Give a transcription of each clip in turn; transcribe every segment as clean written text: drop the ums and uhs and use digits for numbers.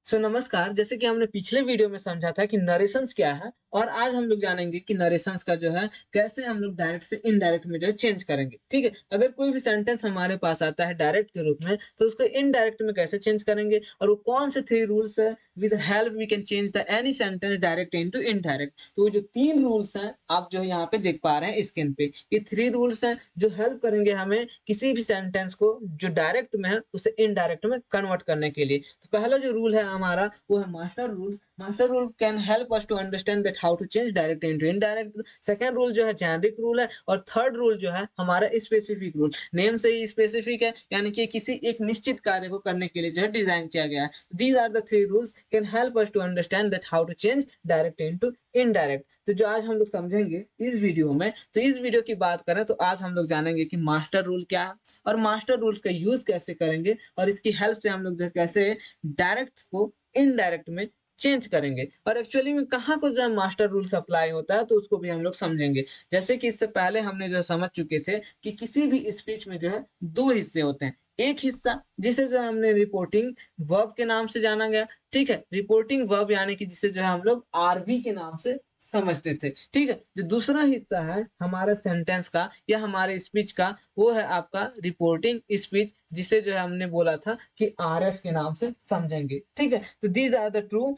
नमस्कार, जैसे कि हमने पिछले वीडियो में समझा था कि नरेशंस क्या है और आज हम लोग जानेंगे कि नरेशंस का जो है कैसे हम लोग डायरेक्ट से इनडायरेक्ट में जो है चेंज करेंगे। ठीक है? अगर कोई भी सेंटेंस हमारे पास आता है डायरेक्ट के रूप में तो उसको इनडायरेक्ट में कैसे चेंज करेंगे और वो कौन से 3 रूल्स है with help we can change the any sentence direct into indirect. तो वो जो 3 रूल्स हैं आप जो है यहाँ पे देख पा रहे हैं स्क्रीन पे। ये 3 रूल्स हैं जो हेल्प करेंगे हमें किसी भी सेंटेंस को जो डायरेक्ट में है उसे इनडायरेक्ट में कन्वर्ट करने के लिए। तो पहला जो रूल है हमारा वो है master rules. Master rule can help us to understand that how to change direct into indirect. Second rule जो है जेनेरिक रूल है और थर्ड रूल जो है हमारा स्पेसिफिक रूल। नेम से ही स्पेसिफिक है यानी कि किसी एक निश्चित कार्य को करने के लिए जो है डिजाइन किया गया है। These are the 3 rules can help us to understand that how to change direct into indirect. तो जो आज हम लोग समझेंगे इस वीडियो में, तो इस वीडियो की बात करें तो आज हम लोग जानेंगे कि मास्टर रूल क्या है और मास्टर रूल्स का यूज कैसे करेंगे और इसकी हेल्प से हम लोग जो है कैसे डायरेक्ट को इनडायरेक्ट में चेंज करेंगे और एक्चुअली में कहाँ को जो है मास्टर रूल्स अप्लाई होता है तो उसको भी हम लोग समझेंगे। जैसे कि इससे पहले हमने जो समझ चुके थे कि किसी भी स्पीच में जो है 2 हिस्से होते हैं। एक हिस्सा जिसे जो है हमने रिपोर्टिंग वर्ब के नाम से जाना गया। ठीक है? रिपोर्टिंग वर्ब यानी कि जिसे जो है हम लोग आरवी के नाम से समझते थे। ठीक है? जो दूसरा हिस्सा है हमारे सेंटेंस का या हमारे स्पीच का वो है आपका रिपोर्टिंग स्पीच जिसे जो है हमने बोला था कि आरएस के नाम से समझेंगे। ठीक है? तो these are the true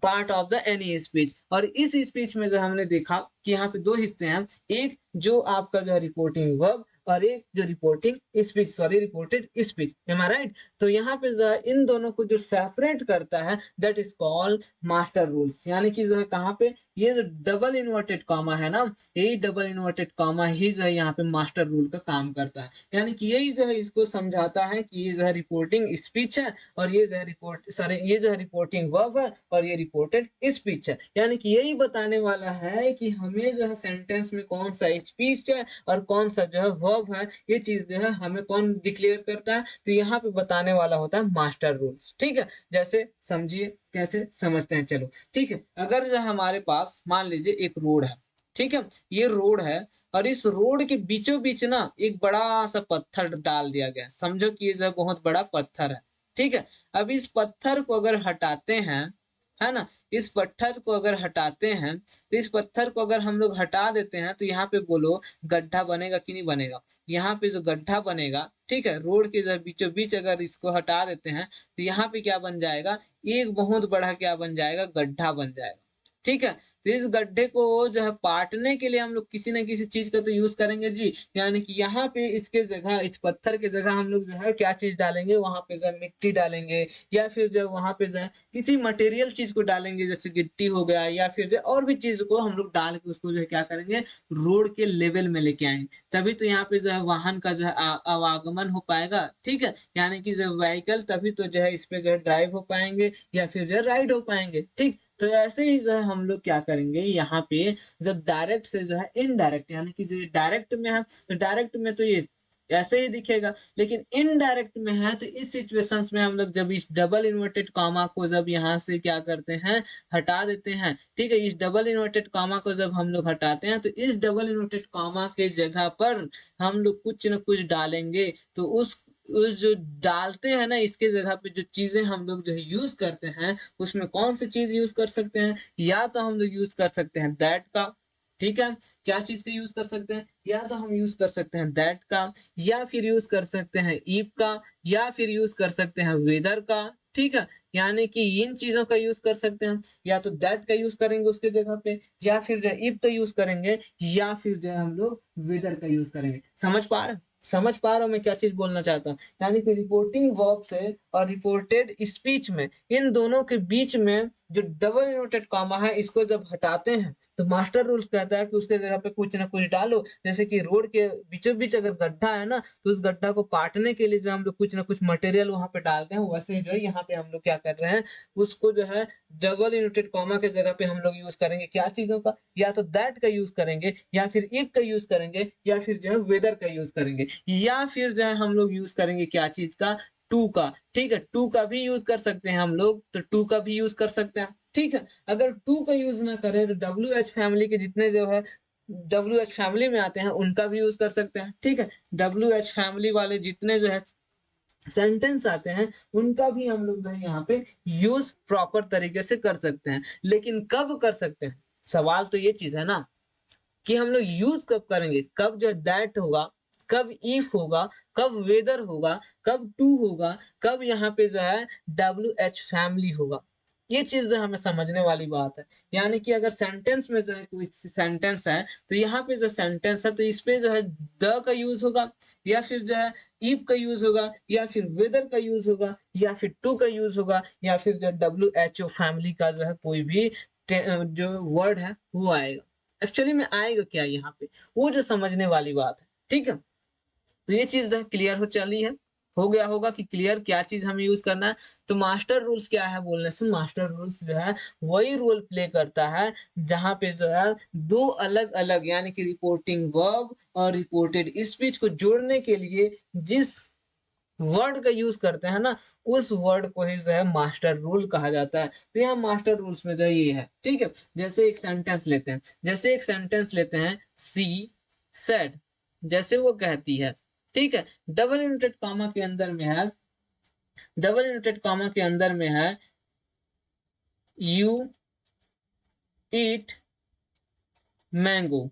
part of the any speech और इस स्पीच में जो हमने देखा कि यहाँ पे 2 हिस्से हैं। एक जो आपका जो है रिपोर्टिंग वर्ब और एक जो रिपोर्टेड स्पीच। एम आई राइट? तो यहाँ पे जो है इन दोनों को जो सेपरेट करता है that is called master rules. यानी कि जो है कहाँ पे ये जो डबल इन्वर्टेड कॉमा है ना, यही डबल इन्वर्टेड कॉमा ही जो है यहाँ पे मास्टर रूल का काम करता है। यानी कि यही जो है इसको समझाता है कि ये जो है रिपोर्टिंग स्पीच है और ये जो है रिपोर्टिंग वर्ब है और ये रिपोर्टेड स्पीच है। यानी कि यही बताने वाला है कि हमें जो है सेंटेंस में कौन सा स्पीच है और कौन सा जो है वर्ब है। ये चीज जो है हमें कौन डिक्लेयर करता है तो यहाँ पे बताने वाला होता है मास्टर रूल्स। ठीक है? जैसे समझिए कैसे समझते हैं। चलो ठीक है, अगर जो है हमारे पास मान लीजिए एक रोड है। ठीक है? ये रोड है और इस रोड के बीचों बीच ना एक बड़ा सा पत्थर डाल दिया गया। समझो कि ये जो है बहुत बड़ा पत्थर है। ठीक है? अब इस पत्थर को अगर हटाते हैं, है ना? इस पत्थर को अगर हटाते हैं तो इस पत्थर को अगर हम लोग हटा देते हैं तो यहाँ पे बोलो गड्ढा बनेगा कि नहीं बनेगा? यहाँ पे जो गड्ढा बनेगा, ठीक है, रोड के जो बीचों बीच अगर इसको हटा देते हैं तो यहाँ पे क्या बन जाएगा? एक बहुत बड़ा क्या बन जाएगा? गड्ढा बन जाएगा। ठीक है? तो इस गड्ढे को जो है पाटने के लिए हम लोग किसी न किसी चीज का तो यूज करेंगे जी। यानी कि यहाँ पे इसके जगह, इस पत्थर के जगह हम लोग जो है क्या चीज डालेंगे? वहां पे जो है मिट्टी डालेंगे या फिर जो है वहां पे जो है किसी मटेरियल चीज को डालेंगे जैसे गिट्टी हो गया या फिर जो और भी चीज को हम लोग डाल के उसको जो है क्या करेंगे? रोड के लेवल में लेके आएंगे। तभी तो यहाँ पे जो है वाहन का जो है आवागमन हो पाएगा। ठीक है? यानी कि जो व्हीकल तभी तो जो है इस पे जो है ड्राइव हो पाएंगे या फिर जो है राइड हो पाएंगे। ठीक? तो ऐसे ही जो है हम लोग क्या करेंगे यहाँ पे, जब डायरेक्ट से जो है इनडायरेक्ट यानी कि जो डायरेक्ट में है तो डायरेक्ट में तो ये ऐसे ही दिखेगा, लेकिन इनडायरेक्ट में है तो इस सिचुएशंस में हम लोग जब इस डबल इन्वर्टेड कॉमा को जब यहाँ से क्या करते हैं? हटा देते हैं। ठीक है? इस डबल इन्वर्टेड कॉमा को जब हम लोग हटाते हैं तो इस डबल इन्वर्टेड कॉमा के जगह पर हम लोग कुछ न कुछ डालेंगे। तो उस जो डालते हैं ना इसके जगह पे जो चीजें हम लोग जो है यूज करते हैं उसमें कौन सी चीज यूज कर सकते हैं? या तो हम लोग यूज कर सकते हैं दैट का। ठीक है? क्या चीज का यूज कर सकते हैं? या तो हम यूज कर सकते हैं दैट का या फिर यूज कर सकते हैं इफ का या फिर यूज कर सकते हैं वेदर का। ठीक है? यानी कि इन चीजों का यूज कर सकते हैं। या तो दैट का यूज करेंगे उसके जगह पे या फिर जो इफ का यूज करेंगे या फिर जो है हम लोग वेदर का यूज करेंगे। समझ पा रहे हो मैं क्या चीज बोलना चाहता हूँ? यानी कि रिपोर्टिंग वर्ब से और रिपोर्टेड स्पीच में इन दोनों के बीच में जो डबल इनवर्टेड कॉमा है इसको जब हटाते हैं तो मास्टर रूल्स कहता है कि उसके जगह पे कुछ ना कुछ डालो। जैसे कि रोड के बीचों बीच अगर गड्ढा है ना तो उस गड्ढा को पाटने के लिए जो हम लोग कुछ ना कुछ मटेरियल वहां पे डालते हैं, वैसे ही जो है यहाँ पे हम लोग क्या कर रहे हैं? उसको जो है डबल इनवर्टेड कॉमा के जगह पे हम लोग यूज करेंगे क्या चीजों का? या तो दैट का यूज करेंगे या फिर इफ का यूज करेंगे या फिर जो है वेदर का यूज करेंगे या फिर जो है हम लोग यूज करेंगे क्या चीज का? टू का। ठीक है? टू का भी यूज कर सकते हैं हम लोग, तो टू का भी यूज कर सकते हैं। ठीक है? अगर टू का यूज ना करें तो डब्ल्यू एच फैमिली के जितने जो है डब्ल्यू एच फैमिली में आते हैं उनका भी यूज कर सकते हैं। ठीक है? डब्ल्यू एच फैमिली वाले जितने जो है सेंटेंस आते हैं उनका भी हम लोग जो है यहाँ पे यूज प्रॉपर तरीके से कर सकते हैं। लेकिन कब कर सकते हैं? सवाल तो ये चीज है ना कि हम लोग यूज कब करेंगे, कब जो है दैट होगा, कब इफ होगा, कब वेदर होगा, कब टू होगा, कब यहाँ पे जो है डब्ल्यू एच फैमिली होगा। ये चीज जो हमें समझने वाली बात है। यानी कि अगर सेंटेंस में जो है कोई सेंटेंस है तो यहाँ पे जो सेंटेंस है तो इस पे जो है द का यूज होगा, या फिर जो है इफ का यूज होगा, या फिर वेदर का यूज होगा, या फिर टू का यूज होगा, या फिर जो डब्ल्यू एच ओ फैमिली का जो है कोई भी जो वर्ड है वो आएगा। एक्चुअली में आएगा क्या यहाँ पे, वो जो समझने वाली बात है। ठीक है, तो ये चीज जो है क्लियर हो चली है, हो गया होगा कि क्लियर क्या चीज हमें यूज करना है। तो मास्टर रूल्स क्या है बोलने से, मास्टर रूल्स जो है वही रोल प्ले करता है जहां पे जो है दो अलग अलग यानी कि रिपोर्टिंग वर्ब और रिपोर्टेड स्पीच को जोड़ने के लिए जिस वर्ड का यूज करते हैं ना, उस वर्ड को ही जो है मास्टर रूल कहा जाता है। तो यहाँ मास्टर रूल्स में जो ये है। ठीक है, जैसे एक सेंटेंस लेते हैं, जैसे एक सेंटेंस लेते हैं, सी सेड, जैसे वो कहती है। ठीक है, डबल इनवर्टेड कॉमा के अंदर में है, डबल इनवर्टेड कॉमा के अंदर में है, यू ईट मैंगो।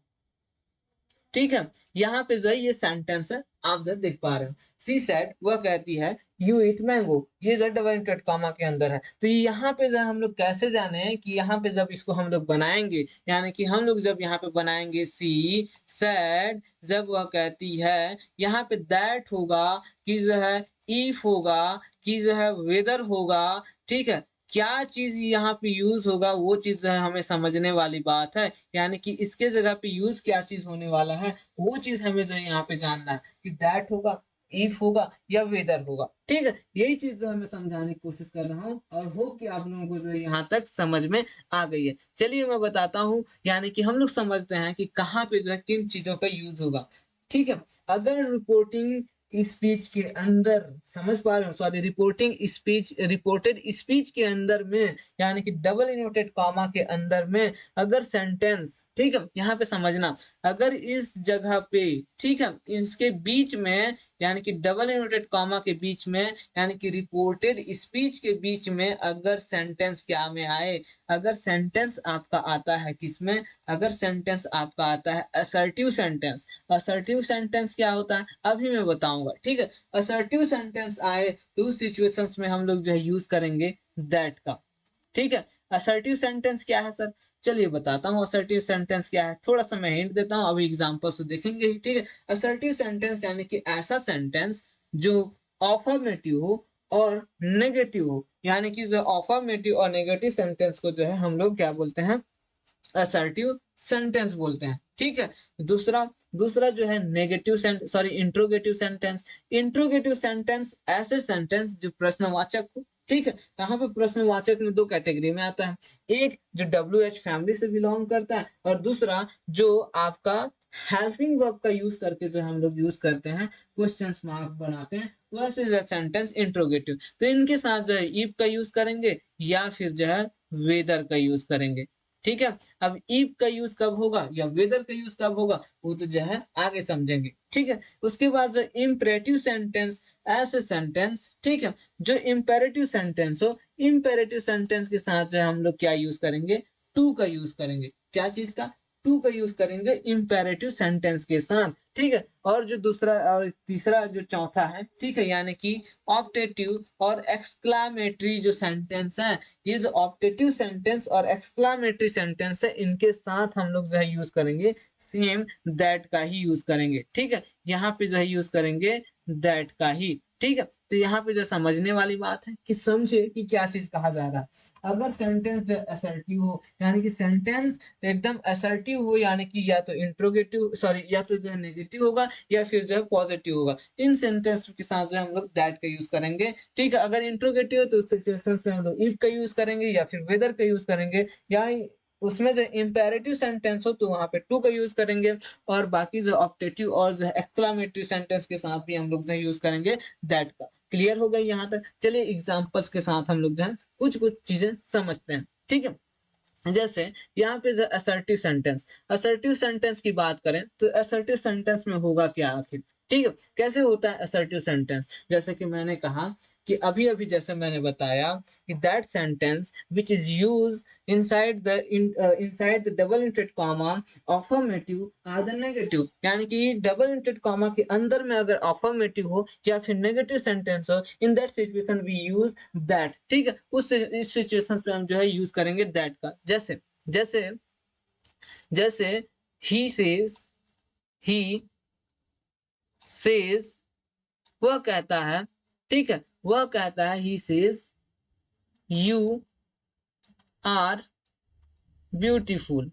ठीक है, यहाँ पे जो है ये सेंटेंस है, आप जो देख पा रहे हो, सी सेड, वह कहती है, यू ईट मैंगो, ये जो डबल इंटेड कॉमा के अंदर है। तो यहाँ पे जो हम लोग कैसे जाने हैं कि यहाँ पे जब इसको हम लोग बनाएंगे, यानी कि हम लोग जब यहाँ पे बनाएंगे सी सेड, जब वह कहती है, यहाँ पे दैट होगा कि जो है इफ होगा कि जो है वेदर होगा। ठीक है, क्या चीज यहाँ पे यूज होगा वो चीज जो है हमें समझने वाली बात है। यानी कि इसके जगह पे यूज क्या चीज होने वाला है वो चीज हमें जो है यहाँ पे जानना है कि दैट होगा, इफ होगा या वेदर होगा। ठीक है, यही चीज जो है मैं समझाने की कोशिश कर रहा हूँ और होप कि आप लोगों को जो है यहाँ तक समझ में आ गई है। चलिए मैं बताता हूँ, यानी कि हम लोग समझते हैं कि कहाँ पे जो है किन चीजों का यूज होगा। ठीक है, अगर रिपोर्टिंग स्पीच के अंदर, समझ पा रहे हो, sorry, reporting speech, reported speech के अंदर में, यानी कि डबल इनवर्टेड कॉमा के अंदर में अगर सेंटेंस, ठीक है, यहाँ पे समझना, अगर इस जगह पे, ठीक है, इसके बीच में, यानी कि डबल इनवर्टेड कॉमा के बीच में, यानी कि रिपोर्टेड स्पीच के बीच में अगर सेंटेंस क्या में आए, अगर सेंटेंस आपका आता है किसमें, अगर सेंटेंस आपका आता है असर्टिव सेंटेंस। असर्टिव सेंटेंस क्या होता है अभी मैं बताऊंगा। ठीक है, असर्टिव सेंटेंस आए तो उस सिचुएशंस में हम लोग जो है यूज करेंगे दैट का। ठीक है, असर्टिव सेंटेंस क्या है सर, चलिए बताता हूँ असर्टिव सेंटेंस क्या है। थोड़ा सा मैं हिंट देता हूँ, अभी एग्जांपल से देखेंगे ही। ठीक है, असर्टिव सेंटेंस यानी कि ऐसा सेंटेंस जो ऑफर्मेटिव हो और नेगेटिव हो, यानी कि जो ऑफर्मेटिव और नेगेटिव सेंटेंस को जो है हम लोग क्या बोलते हैं, असर्टिव सेंटेंस बोलते हैं। ठीक है, दूसरा दूसरा जो है negative sorry interrogative sentence. Interrogative sentence ऐसे सेंटेंस जो प्रश्नवाचक हो। ठीक है, यहाँ पे प्रश्नवाचक में दो कैटेगरी में आता है, एक जो डब्ल्यू एच फैमिली से बिलोंग करता है और दूसरा जो आपका हेल्पिंग वर्ब का यूज करके जो हम लोग यूज करते हैं, क्वेश्चन मार्क बनाते हैं, वैसे जो सेंटेंस इंट्रोगेटिव। तो इनके साथ जो है इफ का यूज करेंगे या फिर जो है वेदर का यूज करेंगे। ठीक है, अब इफ का यूज कब होगा या वेदर का यूज कब होगा वो तो जो है आगे समझेंगे। ठीक है, उसके बाद जो इम्पेरेटिव सेंटेंस, ऐसे सेंटेंस, ठीक है, जो इम्पेरेटिव सेंटेंस हो, इम्पेरेटिव सेंटेंस के साथ जो है हम लोग क्या यूज करेंगे, टू का यूज करेंगे। क्या चीज का, टू का यूज करेंगे इम्पेरेटिव सेंटेंस के साथ। ठीक है, और जो दूसरा और तीसरा जो चौथा है, ठीक है, यानी कि ऑप्टेटिव और एक्सक्लामेटरी जो सेंटेंस है, ये जो ऑप्टेटिव सेंटेंस और एक्सक्लामेटरी सेंटेंस है इनके साथ हम लोग जो है यूज करेंगे सेम दैट का ही यूज करेंगे। ठीक है, यहाँ पे जो है यूज करेंगे दैट का ही। ठीक है, तो यहाँ पे जो समझने वाली बात है कि समझे कि क्या चीज कहा जा रहा है। अगर सेंटेंस जो असर्टिव हो, यानी कि सेंटेंस एकदम असर्टिव हो, यानी कि या तो इंट्रोगेटिव सॉरी या तो जो है नेगेटिव होगा या फिर जो है पॉजिटिव होगा, इन सेंटेंस के साथ जो है हम लोग दैट का यूज करेंगे। ठीक है, अगर इंट्रोगेटिव है तो उस सिचुएशंस में हम लोग इफ का यूज करेंगे या फिर वेदर का यूज करेंगे, या उसमें जो इंपेरेटिव सेंटेंस हो तो वहां पे टू का यूज करेंगे, और बाकी जो ऑप्टेटिव और जो एक्सक्लामेटरी सेंटेंस के साथ भी हम लोग जो यूज करेंगे दैट का। क्लियर हो गई यहाँ तक? चलिए एग्जांपल्स के साथ हम लोग जो है कुछ कुछ चीजें समझते हैं। ठीक है, जैसे यहाँ पे जो असर्टिव सेंटेंस, असर्टिव सेंटेंस की बात करें तो असर्टिव सेंटेंस में होगा क्या आखिर। ठीक है। कैसे होता है असर्टिव सेंटेंस? जैसे कि मैंने कहा कि अभी-अभी जैसे मैंने बताया कि that sentence which is used inside the double inverted comma affirmative or the negative, यानी कि डबल इंटेड कॉमा के अंदर में अगर अफर्मेटिव हो या फिर नेगेटिव सेंटेंस हो, in that situation we use that. ठीक है, इस सिचुएशन पे हम जो है यूज करेंगे दैट का। जैसे जैसे जैसे ही ही सेज, वह कहता है, ठीक है, वह कहता है he says you are beautiful,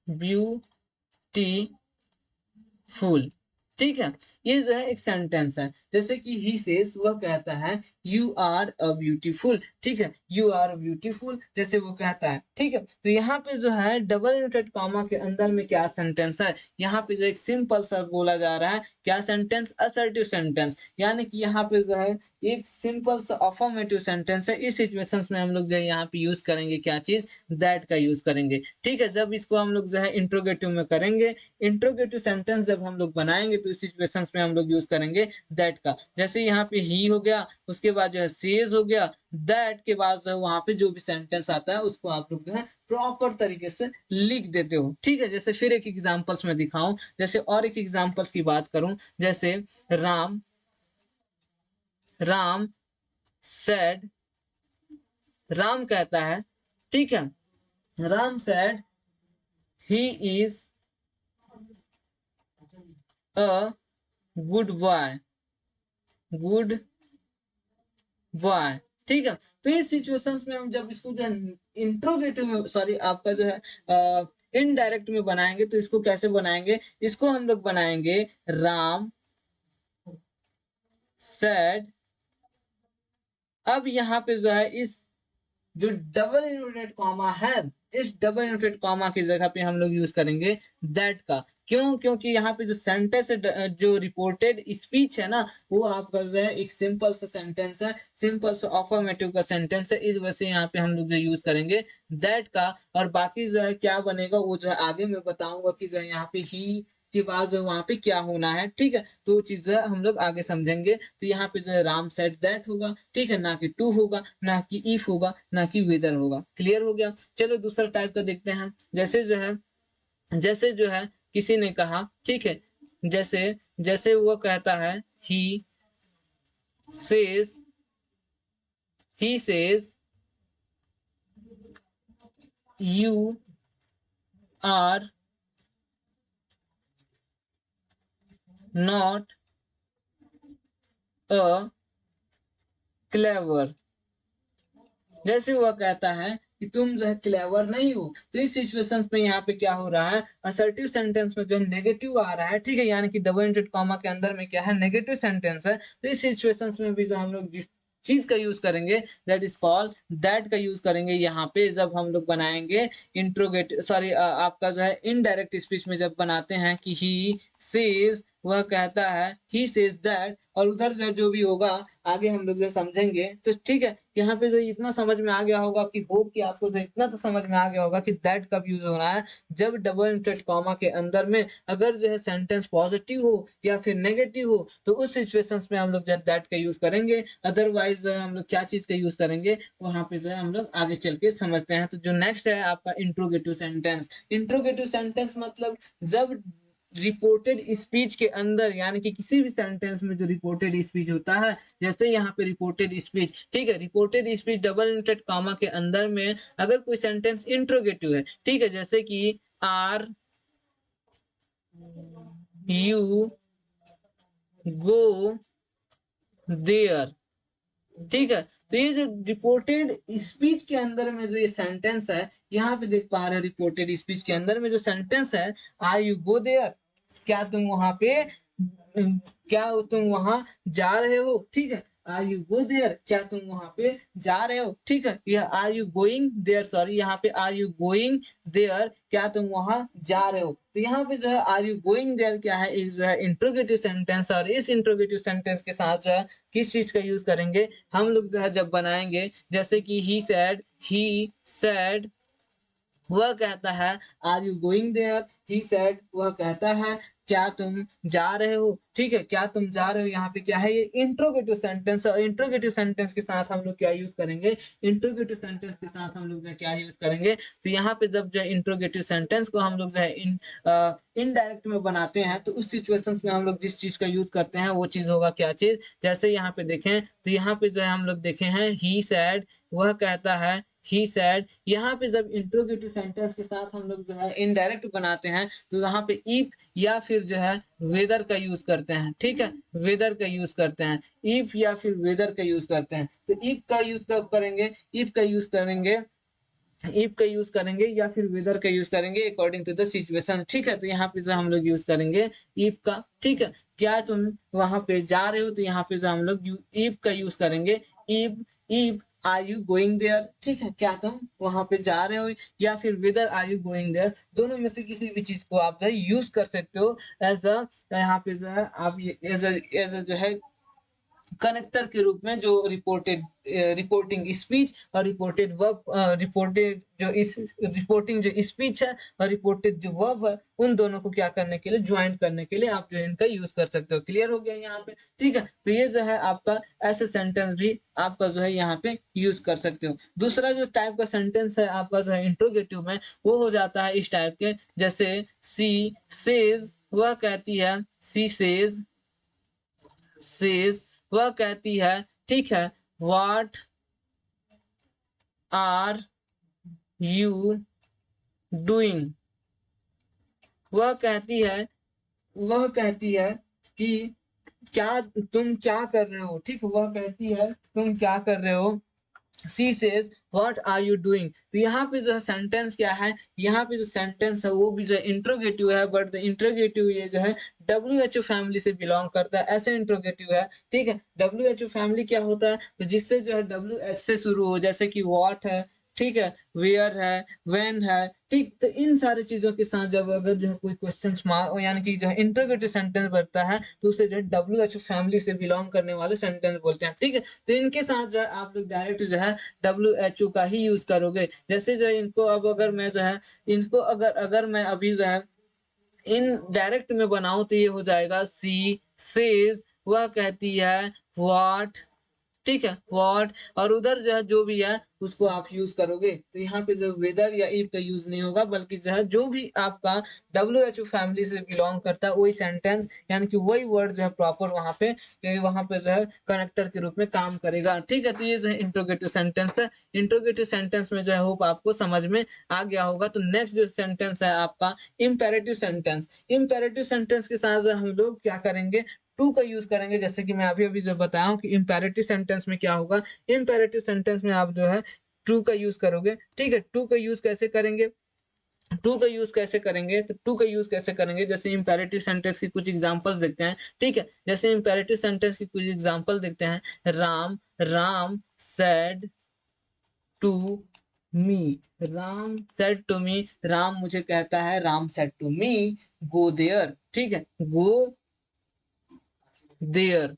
beautiful, ठीक है। ये जो है एक सेंटेंस है। जैसे कि ही सेज, वह कहता है यू आर अ ब्यूटीफुल, ठीक है, यू आर ब्यूटीफुल, जैसे वो कहता है, ठीक है। तो यहाँ पे जो है डबल इनवर्टेड कॉमा के अंदर में क्या सेंटेंस है, यहाँ पे जो एक सिंपल सा बोला जा रहा है, क्या सेंटेंस, असर्टिव सेंटेंस, यानी कि यहाँ पे जो है एक सिंपल सा अफर्मेटिव सेंटेंस है। इस सिचुएशंस में हम लोग जो है यहाँ पे यूज करेंगे क्या चीज, दैट का यूज करेंगे, ठीक है। जब इसको हम लोग जो है इंट्रोगेटिव में करेंगे, इंट्रोगेटिव सेंटेंस जब हम लोग बनाएंगे तो इस सिचुएशंस में हम लोग यूज करेंगे दैट का। जैसे यहाँ पे ही हो गया, उसके बाद जो है सेज हो गया, दैट के बाद जो है वहां पे जो भी सेंटेंस आता है उसको आप लोग जो है प्रॉपर तरीके से लिख देते हो, ठीक है। जैसे फिर एक एग्जांपल्स में दिखाऊं, जैसे और एक एग्जांपल्स की बात करूं, जैसे राम राम सेड, राम कहता है, ठीक है, Ram said he is a good boy, good boy, ठीक है। तो इस सिचुएशंस में हम जब इसको जो है इंट्रोगेटिव में, सॉरी आपका जो है इनडायरेक्ट में बनाएंगे, तो इसको कैसे बनाएंगे, इसको हम लोग बनाएंगे राम सेड। अब यहाँ पे जो है इस जो डबल इन्वर्टेड कॉमा है, इस डबल इन्वर्टेड कॉमा की जगह पे हम लोग यूज करेंगे दैट का। क्यों? क्योंकि यहाँ पे जो सेंटेंस है, जो रिपोर्टेड स्पीच है ना, वो आपका जो है एक सिंपल सा सेंटेंस है, सिंपल सा अफर्मेटिव का सेंटेंस है। इस वजह से यहाँ पे हम लोग जो यूज करेंगे दैट का। और बाकी जो है क्या बनेगा वो जो है आगे मैं बताऊंगा कि जो है यहाँ पे ही के बाद जो वहां पे क्या होना है, ठीक है। तो वो चीज हम लोग आगे समझेंगे। तो यहाँ पे जो है राम सेड दैट होगा, ठीक है, ना कि टू होगा, ना कि इफ होगा, ना कि वेदर होगा। क्लियर हो गया? चलो दूसरा टाइप का देखते हैं। जैसे जो है किसी ने कहा, ठीक है, जैसे जैसे वो कहता है he says he says you are not a clever, जैसे वह कहता है कि तुम जो है क्लेवर नहीं हो। तो इस सिचुएशंस में यहाँ पे क्या हो रहा है, असर्टिव सेंटेंस में जो है नेगेटिव आ रहा है, ठीक है, यानी कि डबल इंटेड कॉमा के अंदर में क्या है, नेगेटिव सेंटेंस है। तो इस सिचुएशंस में भी जो हम लोग जिस चीज का यूज करेंगे, दैट इज कॉल्ड दैट का यूज करेंगे यहाँ पे, जब हम लोग बनाएंगे इंट्रोगेट, सॉरी आपका जो है इनडायरेक्ट स्पीच में जब बनाते हैं कि ही सेज, वह कहता है, ही सेज दैट, और उधर जो भी होगा आगे हम लोग जो समझेंगे। तो ठीक है, यहाँ पे जो इतना समझ में आ गया होगा कि होप कि आपको जो इतना तो समझ में आ गया होगा कि दैट कब यूज होना है, जब डबल इंटेड कॉमा के अंदर में अगर जो है सेंटेंस पॉजिटिव हो या फिर नेगेटिव हो, तो उस सिचुएशंस में हम लोग जो दैट का यूज करेंगे। अदरवाइज जो है हम लोग क्या चीज का यूज करेंगे, वहां पे जो है हम लोग आगे चल के समझते हैं। तो जो नेक्स्ट है आपका इंट्रोगेटिव सेंटेंस। इंट्रोगेटिव सेंटेंस मतलब जब रिपोर्टेड स्पीच के अंदर, यानी कि किसी भी सेंटेंस में जो रिपोर्टेड स्पीच होता है, जैसे यहाँ पे रिपोर्टेड स्पीच, ठीक है, reported speech double inverted comma के अंदर में अगर कोई सेंटेंस इंट्रोगेटिव है, ठीक है, जैसे कि आर यू गो देयर, ठीक है। तो ये जो रिपोर्टेड स्पीच के अंदर में जो ये सेंटेंस है, यहाँ पे देख पा रहे हैं रिपोर्टेड स्पीच के अंदर में जो सेंटेंस है, आर यू गो देयर, क्या तुम वहां पे, क्या तुम वहां जा रहे हो, ठीक है, आर यू गो देयर, क्या तुम वहां पे जा रहे हो, ठीक है। यह are you going there, sorry यहाँ पे आर यू गोइंग देयर, क्या तुम वहां जा रहे हो। तो यहाँ पे जो है आर यू गोइंग देयर क्या है, एक जो है इंट्रोगेटिव सेंटेंस, और इस इंट्रोगेटिव सेंटेंस के साथ जो है किस चीज का यूज करेंगे हम लोग जो है जब बनाएंगे, जैसे कि ही सेड, वह कहता है, are you going there, he said, वह कहता है, क्या तुम जा रहे हो, ठीक है, क्या तुम जा रहे हो, यहाँ पे क्या है, ये इंट्रोगेटिव सेंटेंस है। और इंट्रोगेटिव सेंटेंस के साथ हम लोग क्या यूज करेंगे, इंट्रोगेटिव सेंटेंस के साथ हम लोग जो है क्या यूज करेंगे, तो यहाँ पे जब जो है इंट्रोगेटिव सेंटेंस को हम लोग जो है इनडायरेक्ट में बनाते हैं, तो उस सिचुएशंस में हम लोग जिस चीज का यूज करते हैं वो चीज होगा क्या चीज, जैसे यहाँ पे देखें तो यहाँ पे जो है हम लोग देखे हैं ही सैड, वह कहता है, ही सैड। यहाँ पे जब इंट्रोगेटिव सेंटेंस के साथ हम लोग जो है इनडायरेक्ट बनाते हैं, तो यहाँ पे इफ या फिर जो है वेदर का यूज करते हैं, ठीक है, वेदर का यूज करते हैं, इफ या फिर वेदर का यूज करते हैं। तो इफ का यूज कब करेंगे, इफ का यूज करेंगे, इफ का यूज करेंगे या फिर वेदर का यूज करेंगे अकॉर्डिंग टू द सिचुएशन, ठीक है। तो यहाँ पे जो हम लोग यूज करेंगे इफ का, ठीक है। क्या तुम वहां पे जा रहे हो, तो यहाँ पे जो हम लोग इफ का यूज करेंगे, if, if are you going there, ठीक है, क्या तुम वहां पे जा रहे हो, या फिर whether are you going there, दोनों में से किसी भी चीज को आप जो है यूज कर सकते हो एज अ, यहाँ पे जो है आप एज अ जो है कनेक्टर के रूप में, जो रिपोर्टेड रिपोर्टिंग स्पीच और रिपोर्टेड वर्ब, रिपोर्टेड जो इस रिपोर्टिंग जो स्पीच है और रिपोर्टेड जो वर्ब है, उन दोनों को क्या करने के लिए, ज्वाइन करने के लिए आप जो है इनका यूज कर सकते हो। क्लियर हो गया यहाँ पे, ठीक है। तो ये जो है आपका ऐसे सेंटेंस भी आपका जो है यहाँ पे यूज कर सकते हो। दूसरा जो टाइप का सेंटेंस है आपका जो है इंट्रोगेटिव में, वो हो जाता है इस टाइप के, जैसे सी सेज, वह कहती है, सी सेज, सेज वह कहती है, ठीक है, व्हाट आर यू डूइंग, वह कहती है, वह कहती है कि क्या तुम क्या कर रहे हो, ठीक, वह कहती है तुम क्या कर रहे हो, she says what are you doing. तो यहाँ पे जो है सेंटेंस क्या है, यहाँ पे जो सेंटेंस है वो भी जो है इंट्रोगेटिव है, बट द इंट्रोगेटिव ये जो है WHO फैमिली से बिलोंग करता है, ऐसे इंट्रोगेटिव है, ठीक है। WHO फैमिली क्या होता है, तो जिससे जो है WH से शुरू हो, जैसे कि व्हाट है, ठीक है, वेयर है, व्हेन है, ठीक। तो इन सारी चीजों के साथ जब अगर जो है कोई क्वेश्चन यानी कि जो है इंट्रोगेटिव सेंटेंस बनता है, तो उसे जो है WHO फैमिली से बिलोंग करने वाले सेंटेंस बोलते हैं, ठीक है। तो इनके साथ जो है आप लोग डायरेक्ट जो है WHO का ही यूज करोगे। जैसे जो है इनको अब अगर मैं जो है इनको अगर अगर मैं अभी जो है इन डायरेक्ट में बनाऊं, तो ये हो जाएगा सी सेज, वह कहती है, व्हाट, ठीक है, व्हाट, और उधर जो है जो भी है उसको आप यूज करोगे, तो यहाँ पे जो वेदर या इफ का यूज नहीं होगा, बल्कि जो है जो भी आपका WHO फैमिली से बिलोंग करता है वही सेंटेंस, यानी कि वही वर्ड जो है प्रॉपर वहां पे जो है कनेक्टर के रूप में काम करेगा, ठीक है। तो ये जो है इंट्रोगेटिव सेंटेंस है। इंट्रोगेटिव सेंटेंस में जो है होप आपको समझ में आ गया होगा। तो नेक्स्ट जो सेंटेंस है आपका इम्पेरेटिव सेंटेंस। इम्पेरेटिव सेंटेंस के साथ हम लोग क्या करेंगे, टू का यूज करेंगे। जैसे कि मैं अभी अभी जो बताया हूँ कि इम्पेरेटिव सेंटेंस में क्या होगा, इम्पेरेटिव सेंटेंस में आप जो है टू का यूज करोगे, ठीक है। टू का यूज कैसे करेंगे, टू का यूज कैसे करेंगे, तो टू का यूज कैसे करेंगे, जैसे इंपेरेटिव सेंटेंस की कुछ एग्जांपल्स देखते हैं, ठीक है। जैसे इंपेरेटिव सेंटेंस की कुछ एग्जांपल देखते हैं, Ram, Ram said to me, Ram said to me, Ram मुझे कहता है, Ram said to me, go there, ठीक है, गो देयर,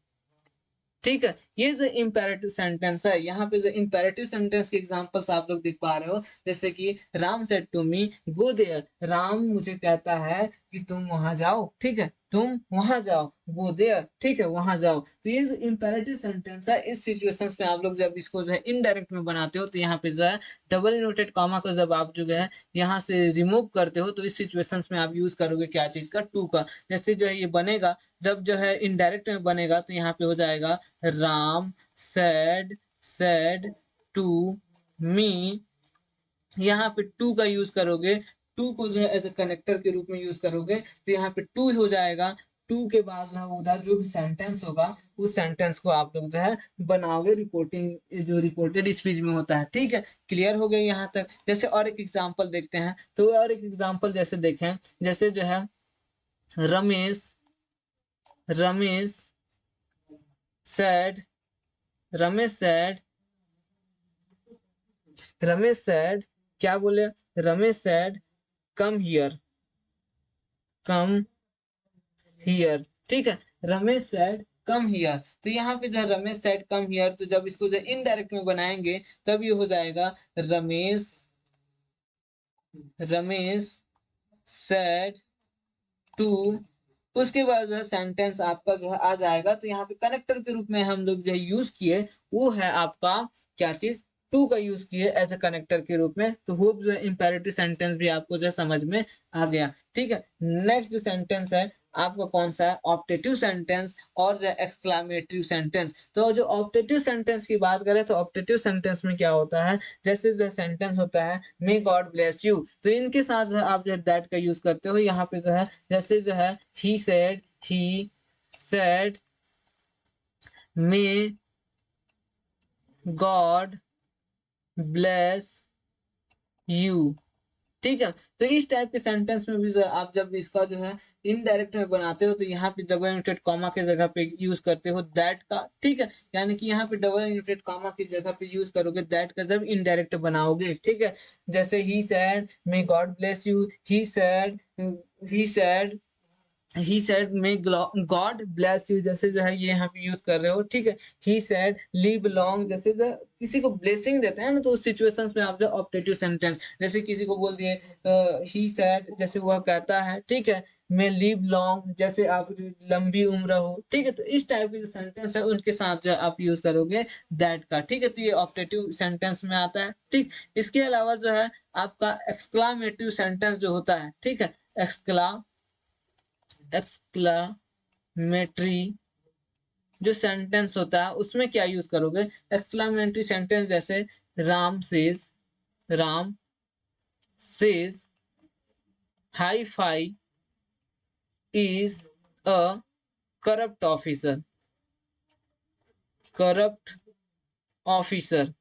ठीक है। ये जो इम्पेरेटिव सेंटेंस है, यहाँ पे जो इम्पेरेटिव सेंटेंस के एग्जांपल्स आप लोग देख पा रहे हो, जैसे कि Ram said to me go there, Ram मुझे कहता है कि तुम वहां जाओ, ठीक है, तुम वहां जाओ, गो देयर, ठीक है, वहां जाओ। तो ये जो इम्पेरेटिव सेंटेंस है, इस सिचुएशंस में आप लोग जब इसको जो है इनडायरेक्ट में बनाते हो, तो यहाँ पे जो है डबल इनवर्टेड कॉमा को जब आप जो है यहाँ से रिमूव करते हो, तो इस सिचुएशंस में आप यूज करोगे क्या चीज का, टू का। जैसे जो है ये बनेगा, जब जो है इनडायरेक्ट में बनेगा, तो यहाँ पे हो जाएगा राम सेड टू मी, यहाँ पे टू का यूज करोगे, टू को जो है एज ए कनेक्टर के रूप में यूज करोगे, तो यहाँ पे टू हो जाएगा। टू के बाद जो है उधर जो भी सेंटेंस होगा, उस सेंटेंस को आप लोग जो है बनाओगे, रिपोर्टिंग जो रिपोर्टेड स्पीच में होता है, ठीक है। क्लियर हो गया यहाँ तक। जैसे और एक एग्जांपल देखते हैं, तो और एक एग्जांपल जैसे देखें, जैसे जो है Ramesh, Ramesh said, Ramesh said, Ramesh said, क्या बोले, Ramesh said come here, come here, ठीक है, रमेश सेड कम हियर। तो यहाँ पे जो रमेश सेड कम हियर, तो जब इसको जो इनडायरेक्ट में बनाएंगे, तब ये हो जाएगा रमेश, रमेश सेड टू उसके बाद जो है सेंटेंस आपका जो है आ जाएगा। तो यहाँ पे कनेक्टर के रूप में हम लोग जो है यूज़ किए, वो है आपका क्या चीज़, टू का यूज़ किए एज़ अ कनेक्टर के रूप में। तो होप जो है इम्पेरेटिव सेंटेंस भी आपको जो है समझ में आ गया। ठीक है? नेक्स्ट जो सेंटेंस है आपका कौन-सा है? ऑप्टेटिव सेंटेंस और जो है एक्सक्लेमेटरी सेंटेंस। तो जो ऑप्टेटिव सेंटेंस की बात करें तो ऑप्टेटिव सेंटेंस में क्या होता है, जैसे जो सेंटेंस होता है मे गॉड ब्लेस यू, तो इनके साथ जो है आप जो है दैट का यूज़ करते हो। यहाँ पे जो है जैसे जो है he said may God bless you. ठीक है? तो इस टाइप के सेंटेंस में भी जो है आप जब इसका जो है इनडायरेक्ट में बनाते हो तो यहाँ पे डबल इन्वर्टेड कॉमा की जगह पे यूज़ करते हो दैट का। ठीक है? यानी कि यहाँ पे डबल इन्वर्टेड कॉमा की जगह पे यूज़ करोगे दैट का जब इनडायरेक्ट बनाओगे। ठीक है? जैसे he said may God bless you, he said may God bless you, जैसे जो है ये यहाँ पे यूज कर रहे हो। ठीक है? ही सेड लिव लॉन्ग, जैसे जो किसी को ब्लेसिंग देते हैं ना, तो उस सिचुएशंस में आप जो ऑप्टेटिव सेंटेंस, जैसे किसी को बोल दिए ही सेड, जैसे वह कहता है। ठीक है? मे लिव लॉन्ग, जैसे आप जो लंबी उम्र हो। ठीक है? तो इस टाइप के जो सेंटेंस है उनके साथ जो है आप यूज करोगे दैट का। ठीक है? तो ये ऑप्टेटिव सेंटेंस में आता है। ठीक? इसके अलावा जो है आपका एक्सक्लामेटिव सेंटेंस जो होता है। ठीक है? एक्सक्लामेटरी जो सेंटेंस होता है उसमें क्या यूज करोगे? एक्सक्लामेटरी सेंटेंस जैसे Ram says hi fi is a corrupt officer, corrupt officer.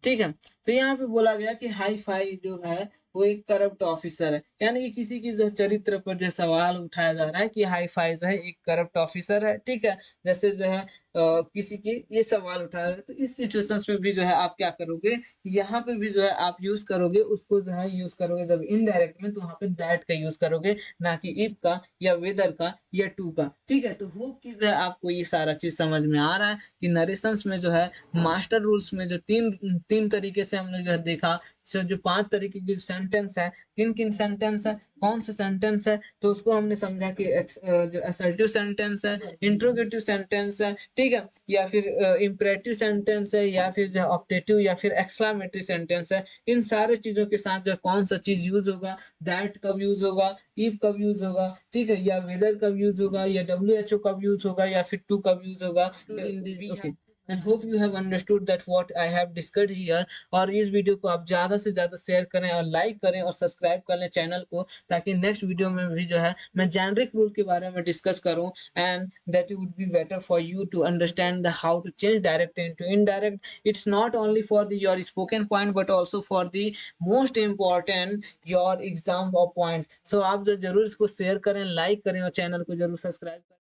ठीक है? तो यहाँ पे बोला गया कि हाई-फाई जो है वो एक करप्ट ऑफिसर है। यानी कि किसी की जो चरित्र पर जो सवाल उठाया जा रहा है कि हाई-फाई जो है एक करप्ट ऑफिसर है। ठीक है? जैसे जो है किसी की ये सवाल उठाया है, तो इस सिचुएशंस में भी जो है आप क्या करोगे, यहाँ पे भी जो है आप यूज़ करोगे, उसको जो है यूज़ करोगे जब इनडायरेक्ट में, तो वहाँ पे दैट का यूज़ करोगे, ना कि इफ का या वेदर का या टू का। ठीक है? तो होप कि जो है आपको ये सारा चीज़ समझ में आ रहा है कि नरेशंस में जो है मास्टर रूल्स में जो 3 तरीके से हमने जो है देखा, जो 5 तरीके की सेंटेंस है, किन-किन सेंटेंस है, कौन सा सेंटेंस है, तो उसको हमने समझा कि जो असर्टिव सेंटेंस है, इंट्रोगेटिव सेंटेंस है। ठीक है? या फिर इम्पेरेटिव सेंटेंस है, या फिर जो है ऑप्टेटिव या फिर एक्सक्लेमेटरी सेंटेंस है। इन सारे चीज़ों के साथ जो कौन सा चीज़ यूज़ होगा, दैट कब यूज़ होगा, इफ कब यूज़ होगा, ठीक है? या वेदर कब यूज़ होगा, या डब्ल्यूएचओ कब यूज़ होगा, या फिर टू कब यूज़ होगा in this. Okay, and hope you have understood that what I have discussed here. और इस वीडियो को आप ज़्यादा से ज़्यादा शेयर करें और लाइक करें और सब्सक्राइब कर लें चैनल को, ताकि नेक्स्ट वीडियो में भी जो है मैं जेनेरिक रूल के बारे में डिस्कस करूं, and that would be better for you to understand the how to change direct into indirect. It's not only for the your spoken point but also for the most important your exam point. So आप जो जरूर इसको share करें, like करें और channel को जरूर subscribe करें।